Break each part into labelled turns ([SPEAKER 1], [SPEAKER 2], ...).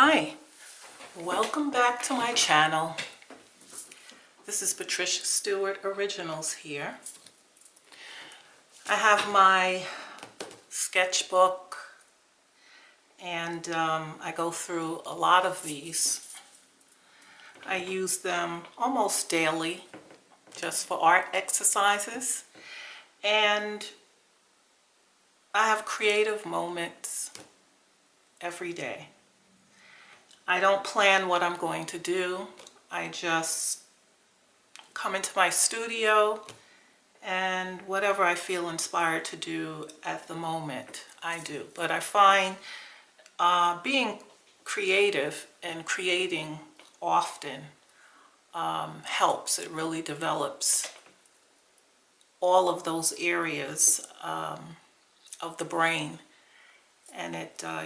[SPEAKER 1] Hi, welcome back to my channel. This is Patricia Stuart Originals here. I have my sketchbook and I go through a lot of these. I use them almost daily just for art exercises, and I have creative moments every day. I don't plan what I'm going to do. I just come into my studio and whatever I feel inspired to do at the moment, I do. But I find being creative and creating often helps. It really develops all of those areas of the brain, and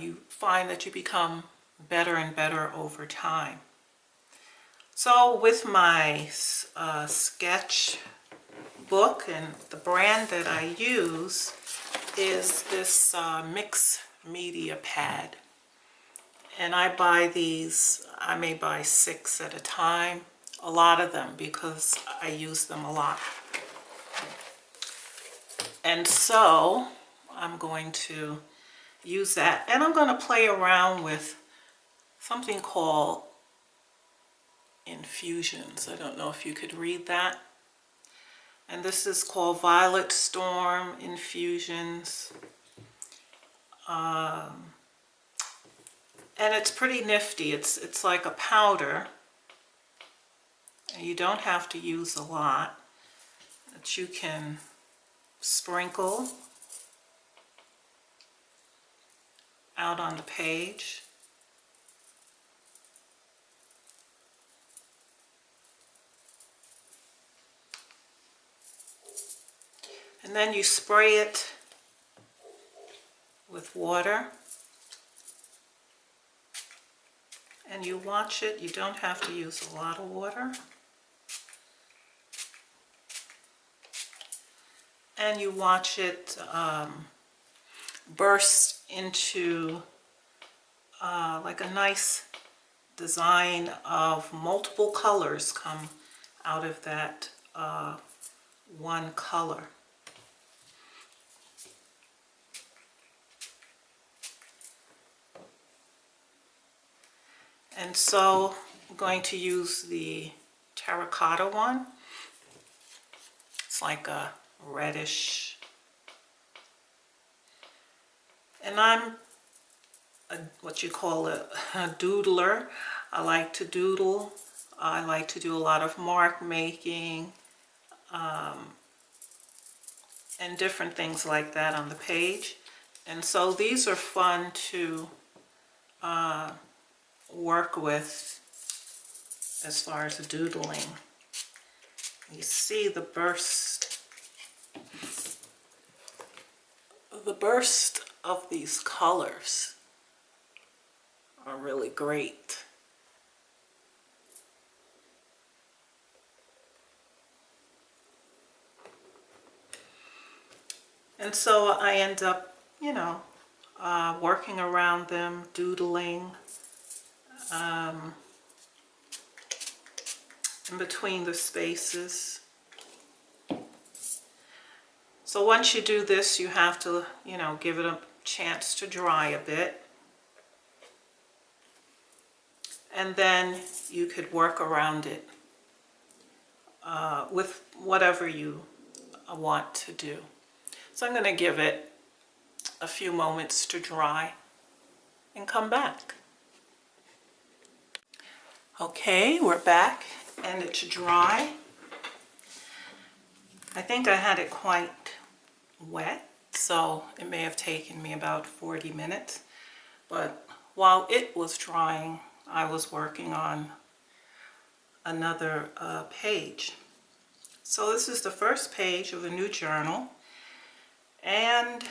[SPEAKER 1] you find that you become better and better over time. So with my sketch book, and the brand that I use is this mixed media pad, and I buy these. I may buy 6 at a time, a lot of them, because I use them a lot. And so I'm going to use that, and I'm going to play around with something called Infusions. I don't know if you could read that. And this is called Violet Storm Infusions. And it's pretty nifty. It's like a powder. And you don't have to use a lot. That you can sprinkle out on the page. And then you spray it with water, and you watch it. You don't have to use a lot of water. And you watch it burst into like a nice design of multiple colors come out of that one color. And so I'm going to use the terracotta one. It's like a reddish. And I'm what you call a doodler. I like to doodle. I like to do a lot of mark making and different things like that on the page. And so these are fun to work with as far as doodling. You see the burst of these colors are really great. And so I end up, working around them, doodling in between the spaces. So once you do this, you have to, give it a chance to dry a bit. And then you could work around it with whatever you want to do. So I'm going to give it a few moments to dry and come back. Okay, we're back and it's dry. I think I had it quite wet, so it may have taken me about 40 minutes. But while it was drying, I was working on another page. So this is the first page of a new journal, and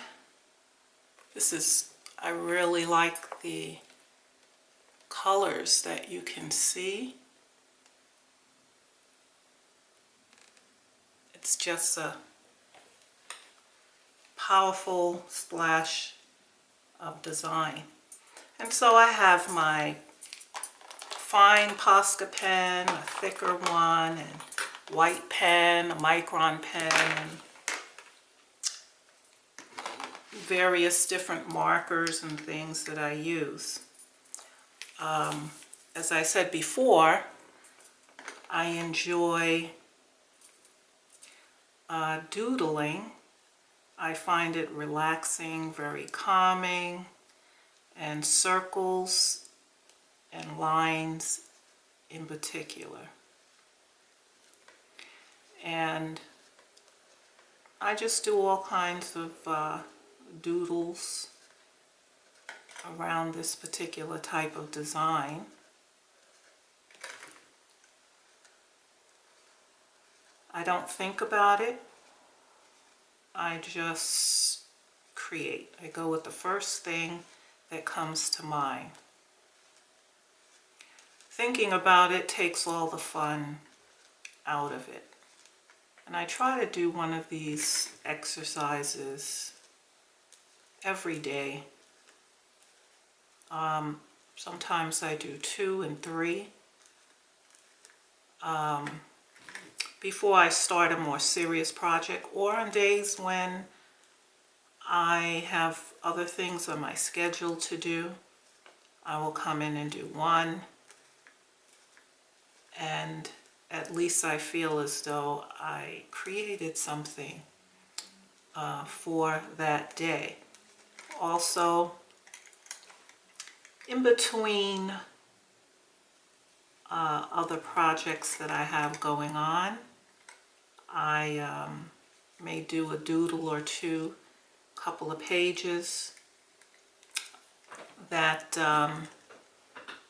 [SPEAKER 1] I really like the colors that you can see. It's just a powerful splash of design. And so I have my fine Posca pen, a thicker one, and white pen, a micron pen, and various different markers and things that I use. As I said before, I enjoy doodling. I find it relaxing, very calming, and circles and lines in particular. And I just do all kinds of doodles around this particular type of design. I don't think about it. I just create. I go with the first thing that comes to mind. Thinking about it takes all the fun out of it. And I try to do one of these exercises every day. Sometimes I do 2 and 3. Before I start a more serious project, or on days when I have other things on my schedule to do, I will come in and do 1, and at least I feel as though I created something for that day. Also, in between other projects that I have going on, I may do a doodle or 2, couple of pages that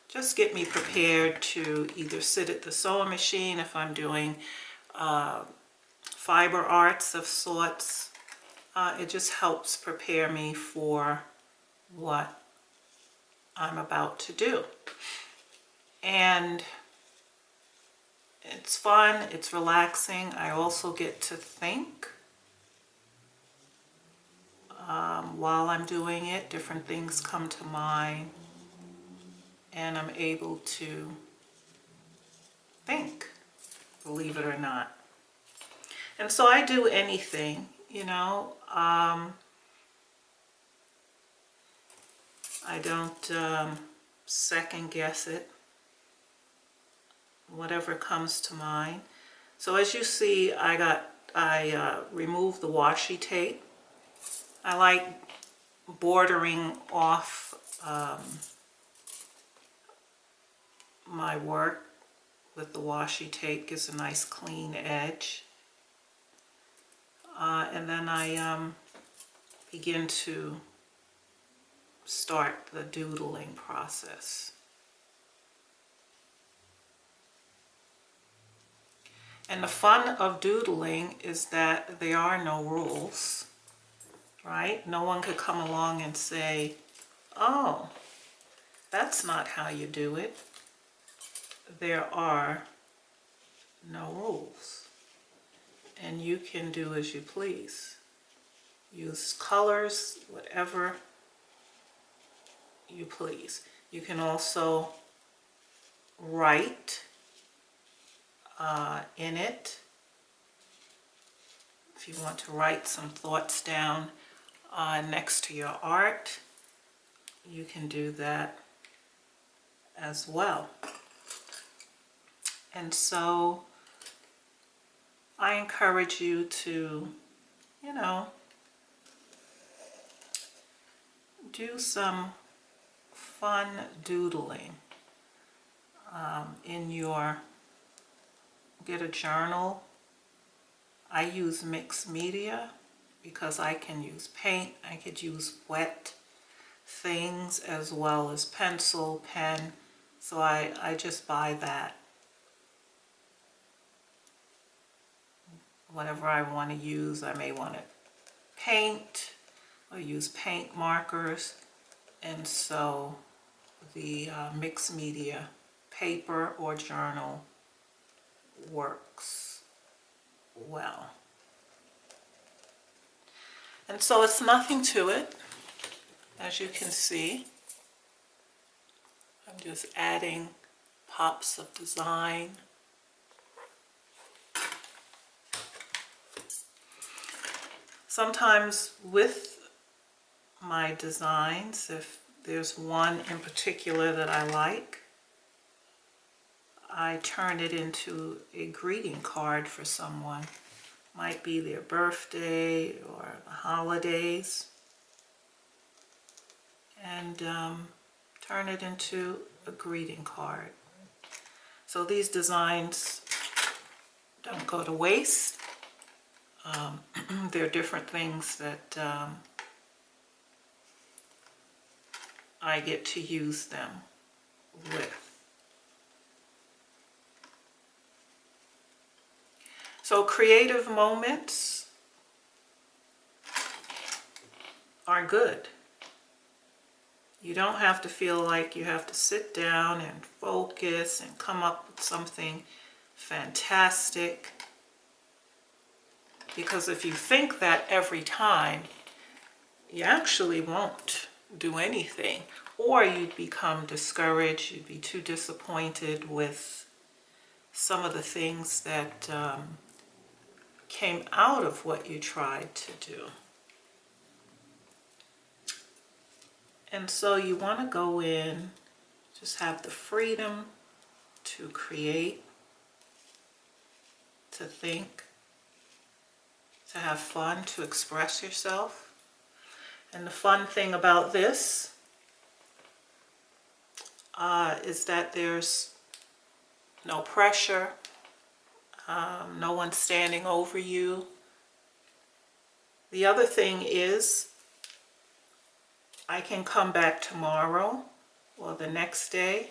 [SPEAKER 1] just get me prepared to either sit at the sewing machine if I'm doing fiber arts of sorts. It just helps prepare me for what I'm about to do. And it's fun, it's relaxing. I also get to think while I'm doing it. Different things come to mind, and I'm able to think, believe it or not. And so I do anything, you know. I don't second guess it. Whatever comes to mind. So as you see, I removed the washi tape. I like bordering off my work with the washi tape. Gives a nice clean edge. And then I begin to start the doodling process. And the fun of doodling is that there are no rules, right? No one could come along and say, oh, that's not how you do it. There are no rules. And you can do as you please. Use colors, whatever you please. You can also write in it. If you want to write some thoughts down next to your art, you can do that as well. And so I encourage you to, you know, do some fun doodling in your, get a journal. I use mixed media because I can use paint, I could use wet things as well as pencil, pen, so I just buy that. Whatever I want to use, I may want to paint or use paint markers, and so the mixed media paper or journal works well. And so it's nothing to it, as you can see. I'm just adding pops of design. Sometimes with my designs, if there's one in particular that I like, I turn it into a greeting card for someone. Might be their birthday or the holidays, and turn it into a greeting card. So these designs don't go to waste. There are different things that I get to use them with. So creative moments are good. You don't have to feel like you have to sit down and focus and come up with something fantastic. Because if you think that every time, you actually won't do anything. Or you'd become discouraged, you'd be too disappointed with some of the things that came out of what you tried to do. And so you want to go in, just have the freedom to create, to think, to have fun, to express yourself. And the fun thing about this is that there's no pressure, no one standing over you. The other thing is, I can come back tomorrow or the next day,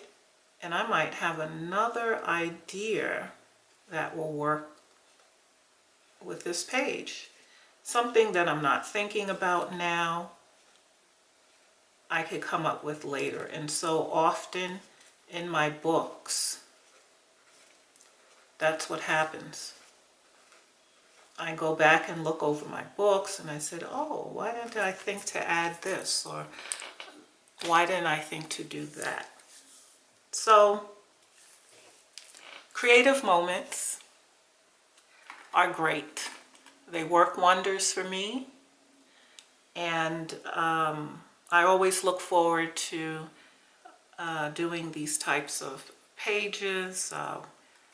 [SPEAKER 1] and I might have another idea that will work with this page. Something that I'm not thinking about now, I could come up with later. And so often in my books, that's what happens. I go back and look over my books and I said, oh, why didn't I think to add this? Or why didn't I think to do that? So creative moments are great. They work wonders for me. And I always look forward to doing these types of pages,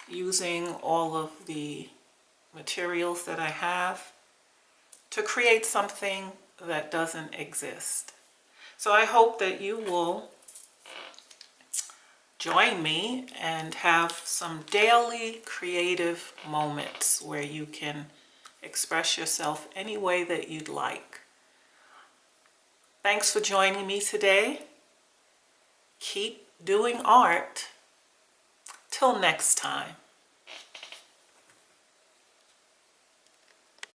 [SPEAKER 1] using all of the materials that I have to create something that doesn't exist. So I hope that you will join me and have some daily creative moments where you can express yourself any way that you'd like. Thanks for joining me today. Keep doing art. Till next time.